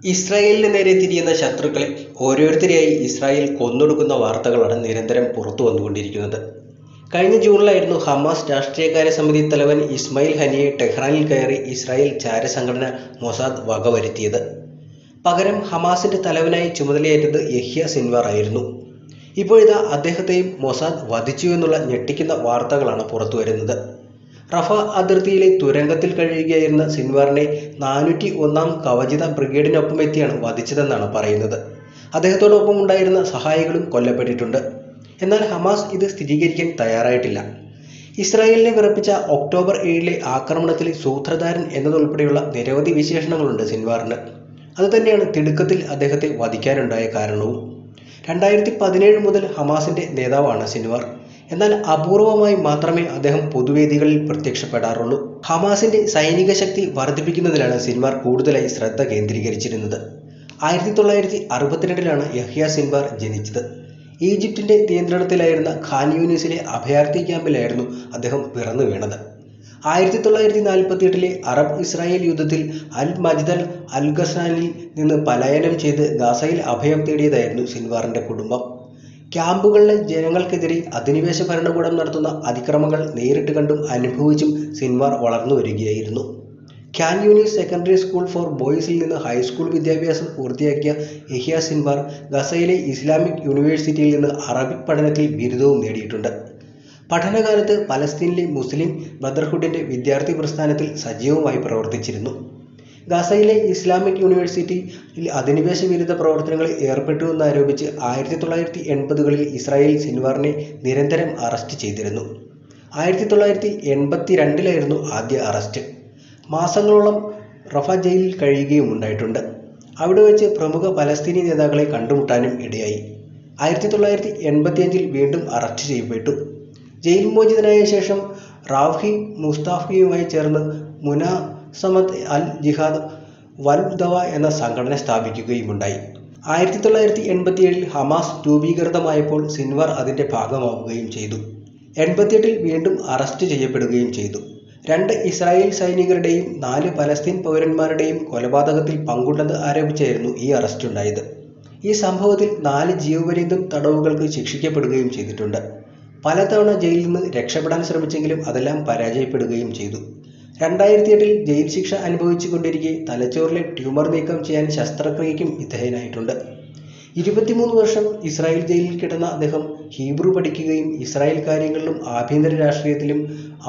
ഇസ്രായേലിന് നേരെ തിരിയുന്ന ശത്രുക്കളെ ഓരോരുത്തരെയായി ഇസ്രായേൽ കൊന്നൊടുക്കുന്ന വാർത്തകളാണ് നിരന്തരം പുറത്തു വന്നുകൊണ്ടിരിക്കുന്നത്. കഴിഞ്ഞ ജൂണിലായിരുന്നു ഹമാസ് രാഷ്ട്രീയകാര്യ സമിതി തലവൻ ഇസ്മായിൽ ഹനിയെ ടെഹ്റാനിൽ കയറി ഇസ്രായേൽ ചാരസംഘടന മൊസാദ് വകവരുത്തിയത്. പകരം ഹമാസിന്റെ തലവനായി ചുമതലയേറ്റത് യഹ്യ സിൻവാർ ആയിരുന്നു. ഇപ്പോഴിതാ അദ്ദേഹത്തെയും മൊസാദ് വധിച്ചു എന്നുള്ള ഞെട്ടിക്കുന്ന വാർത്തകളാണ് പുറത്തുവരുന്നത്. റഫ അതിർത്തിയിലെ തുരങ്കത്തിൽ കഴിയുകയായിരുന്ന സിൻവാറിനെ 401-ാം കവചിത ബ്രിഗേഡിനൊപ്പമെത്തിയാണ് വധിച്ചതെന്നാണ് പറയുന്നത്. അദ്ദേഹത്തോടൊപ്പം ഉണ്ടായിരുന്ന സഹായികളും കൊല്ലപ്പെട്ടിട്ടുണ്ട്. എന്നാൽ ഹമാസ് ഇത് സ്ഥിരീകരിക്കാൻ തയ്യാറായിട്ടില്ല. ഇസ്രായേലിനെ വിറപ്പിച്ച ഒക്ടോബർ 7-ലെ ആക്രമണത്തിലെ സൂത്രധാരൻ എന്നതുൾപ്പെടെയുള്ള നിരവധി വിശേഷണങ്ങളുണ്ട് സിൻവാറിന്. അതുതന്നെയാണ് തിടുക്കത്തിൽ അദ്ദേഹത്തെ വധിക്കാനുണ്ടായ കാരണവും. 2017 മുതൽ ഹമാസിന്റെ നേതാവാണ് സിൻവാർ. എന്നാൽ അപൂർവമായി മാത്രമേ അദ്ദേഹം പൊതുവേദികളിൽ പ്രത്യക്ഷപ്പെടാറുള്ളൂ. ഹമാസിന്റെ സൈനിക ശക്തി വർദ്ധിപ്പിക്കുന്നതിലാണ് സിൻവാർ കൂടുതലായി ശ്രദ്ധ കേന്ദ്രീകരിച്ചിരുന്നത്. 1962-ലാണ് യഹ്യ സിൻവാർ ജനിച്ചത്. ഈജിപ്തിന്റെ നിയന്ത്രണത്തിലായിരുന്ന ഖാൻ യൂനിസിലെ അഭയാർത്ഥി ക്യാമ്പിലായിരുന്നു അദ്ദേഹം പിറന്നു വീണത്. 1948-ലെ അറബ് ഇസ്രായേൽ യുദ്ധത്തിൽ അൽ മജ്ദൽ അൽ ഖസാനിൽ നിന്ന് പലായനം ചെയ്ത് ഗാസയിൽ അഭയം തേടിയതായിരുന്നു സിൻവാറിന്റെ കുടുംബം. ക്യാമ്പുകളിലെ ജനങ്ങൾക്കെതിരെ അധിനിവേശ ഭരണകൂടം നടത്തുന്ന അതിക്രമങ്ങൾ നേരിട്ട് കണ്ടും അനുഭവിച്ചും സിൻവാർ വളർന്നു വരികയായിരുന്നു. Khan Younis secondary school for ബോയ്സിൽ നിന്ന് ഹൈസ്കൂൾ വിദ്യാഭ്യാസം പൂർത്തിയാക്കിയ യഹ്യ സിൻവാർ ഗസയിലെ ഇസ്ലാമിക് യൂണിവേഴ്സിറ്റിയിൽ നിന്ന് അറബിക് പഠനത്തിൽ ബിരുദവും നേടിയിട്ടുണ്ട്. പഠനകാലത്ത് പലസ്തീനിലെ മുസ്ലിം ബ്രദർഹുഡിന്റെ വിദ്യാർത്ഥി പ്രസ്ഥാനത്തിൽ സജീവമായി പ്രവർത്തിച്ചിരുന്നു. ഗസയിലെ ഇസ്ലാമിക് യൂണിവേഴ്സിറ്റിയിൽ അധിനിവേശ വിരുദ്ധ പ്രവർത്തനങ്ങളിൽ ഏർപ്പെട്ടുവെന്നാരോപിച്ച് 1980-കളിൽ ഇസ്രായേൽ സിൻവാറിനെ നിരന്തരം അറസ്റ്റ് ചെയ്തിരുന്നു. 1982-ലായിരുന്നു ആദ്യ അറസ്റ്റ്. മാസങ്ങളോളം റഫ ജയിലിൽ കഴിയുകയും ഉണ്ടായിട്ടുണ്ട്. അവിടെ വെച്ച് പ്രമുഖ പലസ്തീനി നേതാക്കളെ കണ്ടുമുട്ടാനും ഇടയായി. 1985-ൽ വീണ്ടും അറസ്റ്റ് ചെയ്യപ്പെട്ടു. ജയിൽ മോചിതനായ ശേഷം റാഫി മുസ്താഫിയുമായി ചേർന്ന് മുനാസമത്ത് അൽ ജിഹാദ് വൽ ദവ എന്ന സംഘടന സ്ഥാപിക്കുകയുമുണ്ടായി. 1987-ൽ ഹമാസ് രൂപീകൃതമായപ്പോൾ സിൻവാർ അതിന്റെ ഭാഗമാവുകയും ചെയ്തു. 88-ൽ വീണ്ടും അറസ്റ്റ് ചെയ്യപ്പെടുകയും ചെയ്തു. 2 ഇസ്രായേൽ സൈനികരുടെയും 4 പലസ്തീൻ പൗരന്മാരുടെയും കൊലപാതകത്തിൽ പങ്കുണ്ടെന്ന് ആരോപിച്ചായിരുന്നു ഈ അറസ്റ്റ് ഉണ്ടായത്. ഈ സംഭവത്തിൽ 4 ജീവപര്യന്തം തടവുകൾക്ക് ശിക്ഷിക്കപ്പെടുകയും ചെയ്തിട്ടുണ്ട്. പലതവണ ജയിലിൽ നിന്ന് രക്ഷപ്പെടാൻ ശ്രമിച്ചെങ്കിലും അതെല്ലാം പരാജയപ്പെടുകയും ചെയ്തു. 2008-ൽ ജയിൽ ശിക്ഷ അനുഭവിച്ചു കൊണ്ടിരിക്കെ തലച്ചോറിലെ ട്യൂമർ നീക്കം ചെയ്യാൻ ശസ്ത്രക്രിയയ്ക്കും വിധേയനായിട്ടുണ്ട്. 23 വർഷം ഇസ്രായേൽ ജയിലിൽ കിടന്ന അദ്ദേഹം ഹീബ്രു പഠിക്കുകയും ഇസ്രായേൽ കാര്യങ്ങളിലും ആഭ്യന്തര രാഷ്ട്രീയത്തിലും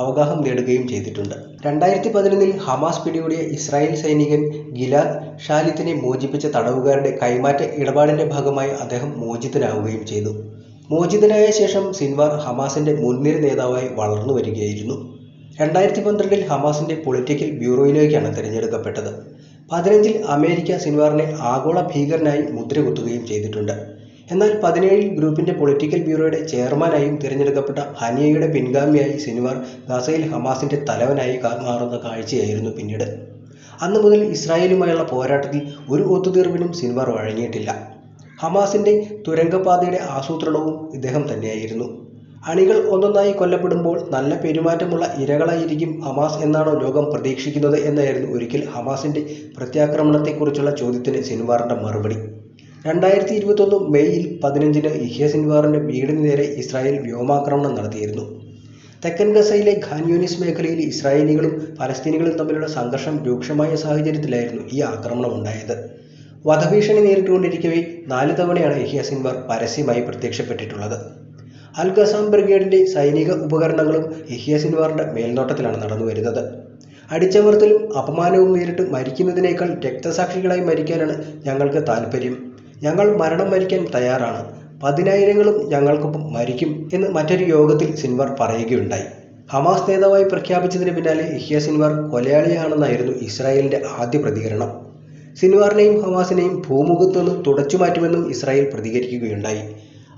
അവഗാഹം നേടുകയും ചെയ്തിട്ടുണ്ട്. 2011-ൽ ഹമാസ് പിടികൂടിയ ഇസ്രായേൽ സൈനികൻ ഗിലാദ് ഷാലിത്തിനെ മോചിപ്പിച്ച തടവുകാരുടെ കൈമാറ്റ ഇടപാടിന്റെ ഭാഗമായി അദ്ദേഹം മോചിതനാവുകയും ചെയ്തു. മോചിതനായ ശേഷം സിൻവാർ ഹമാസിന്റെ മുൻനിര നേതാവായി വളർന്നു വരികയായിരുന്നു. 2012-ൽ ഹമാസിന്റെ പൊളിറ്റിക്കൽ ബ്യൂറോയിലേക്കാണ് തിരഞ്ഞെടുക്കപ്പെട്ടത്. 2015-ൽ അമേരിക്ക സിൻവാറിനെ ആഗോള ഭീകരനായി മുദ്രകുത്തുകയും ചെയ്തിട്ടുണ്ട്. എന്നാൽ 2017-ൽ ഗ്രൂപ്പിന്റെ പൊളിറ്റിക്കൽ ബ്യൂറോയുടെ ചെയർമാനായും തിരഞ്ഞെടുക്കപ്പെട്ട ഹനിയയുടെ പിൻഗാമിയായി സിൻവാർ ഗസയിൽ ഹമാസിന്റെ തലവനായി മാറുന്ന കാഴ്ചയായിരുന്നു പിന്നീട്. അന്നു മുതൽ ഇസ്രായേലുമായുള്ള പോരാട്ടത്തിൽ ഒരു ഒത്തുതീർപ്പിനും സിൻവാർ വഴങ്ങിയിട്ടില്ല. ഹമാസിന്റെ തുരങ്കപാതയുടെ ആസൂത്രണവും ഇദ്ദേഹം തന്നെയായിരുന്നു. അണികൾ ഒന്നൊന്നായി കൊല്ലപ്പെടുമ്പോൾ നല്ല പെരുമാറ്റമുള്ള ഇരകളായിരിക്കും ഹമാസ് എന്നാണോ ലോകം പ്രതീക്ഷിക്കുന്നത് എന്നായിരുന്നു ഒരിക്കൽ ഹമാസിന്റെ പ്രത്യാക്രമണത്തെക്കുറിച്ചുള്ള ചോദ്യത്തിന് സിൻവാറിന്റെ മറുപടി. 2021 മെയ് 15-ന് യഹ്യ സിൻവാറിന്റെ വീടിന് നേരെ ഇസ്രായേൽ വ്യോമാക്രമണം നടത്തിയിരുന്നു. തെക്കൻ ഗസയിലെ ഖാൻ യൂനിസ് മേഖലയിൽ ഇസ്രായേലികളും പലസ്തീനികളും തമ്മിലുള്ള സംഘർഷം രൂക്ഷമായ സാഹചര്യത്തിലായിരുന്നു ഈ ആക്രമണം ഉണ്ടായത്. വധഭീഷണി നേരിട്ടുകൊണ്ടിരിക്കവേ 4 തവണയാണ് യഹ്യ സിൻവാർ പരസ്യമായി പ്രത്യക്ഷപ്പെട്ടിട്ടുള്ളത്. അൽ ഖസാം ബ്രിഗേഡിന്റെ സൈനിക ഉപകരണങ്ങളും യഹ്യ സിൻവാറിന്റെ മേൽനോട്ടത്തിലാണ് നടന്നുവരുന്നത്. അടിച്ചമർത്തലും അപമാനവും നേരിട്ട് മരിക്കുന്നതിനേക്കാൾ രക്തസാക്ഷികളായി മരിക്കാനാണ് ഞങ്ങൾക്ക് താൽപ്പര്യം. ഞങ്ങൾ മരണം വരിക്കാൻ തയ്യാറാണ്. 10,000-ങ്ങളും ഞങ്ങൾക്കൊപ്പം മരിക്കും എന്ന് മറ്റൊരു യോഗത്തിൽ സിൻവാർ പറയുകയുണ്ടായി. ഹമാസ് നേതാവായി പ്രഖ്യാപിച്ചതിന് പിന്നാലെ യഹ്യ സിൻവാർ കൊലയാളിയാണെന്നായിരുന്നു ഇസ്രായേലിന്റെ ആദ്യ പ്രതികരണം. സിൻവാറിനെയും ഹമാസിനെയും ഭൂമുഖത്തു നിന്ന് തുടച്ചുമാറ്റുമെന്നും ഇസ്രായേൽ പ്രതികരിക്കുകയുണ്ടായി.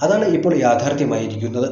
അതാണ് ഇപ്പോൾ യാഥാർത്ഥ്യമായിരിക്കുന്നത്.